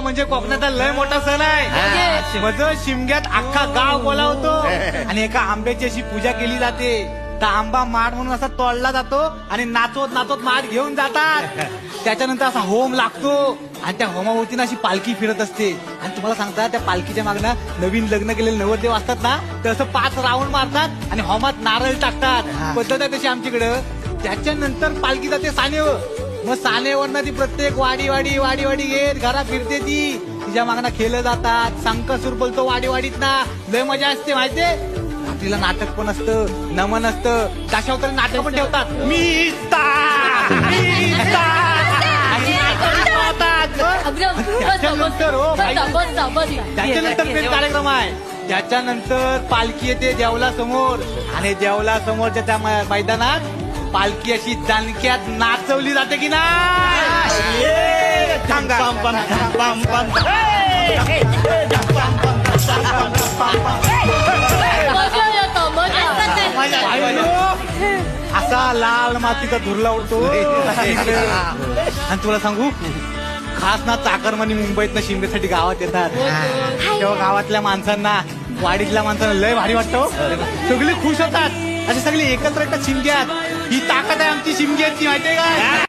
म्हणजे कोकणाचा लय मोठा सण आहे. म्हणजे शिमग्यात अख्खा गाव बोलावतो आणि एका आंब्याची अशी पूजा केली जाते. तर आंबा माड म्हणून असा तोडला जातो आणि नाचवत नाचवत माड घेऊन जातात. त्याच्यानंतर असा होम लागतो आणि त्या होमावरती अशी पालखी फिरत असते. आणि तुम्हाला सांगता त्या पालखीच्या मागणं नवीन लग्न केलेले नवरदेव असतात ना, तसं 5 राऊंड मारतात आणि होमात नारळ टाकतात. पद्धत आहे तशी आमच्याकडं. त्याच्यानंतर पालखी जाते सानेवर. मग सानेवरनं ती प्रत्येक वाडी घेत घरात फिरते. तिच्या मागणं खेळलं जातात. संकसूर बोलतो वाडीत ना. लय मजा असते माहितीये. तिला नाटक पण असतं, नमन असतं, दशावतारी नाटक पण ठेवतात. त्याच्यानंतर हो त्याच्यानंतर ते कार्यक्रम आहे. त्याच्यानंतर पालखी येते देवला समोर आणि देवला समोरच्या त्या मैदानात पालखी अशी दणक्यात नाचवली जाते की नाही. असा लाल मातीचा धुरला उडतो. आणि तुला सांगू, खास ना चाकरमानी मुंबईत शिमग्यासाठी गावात येतात. तेव्हा गावातल्या माणसांना, वाडीतल्या माणसांना लय भारी वाटतं. सगळे खुश होतात. असे सगळे एकत्र येतात शिमग्यात. ही ताकद आहे आमची शिमग्याची, माहितीये का.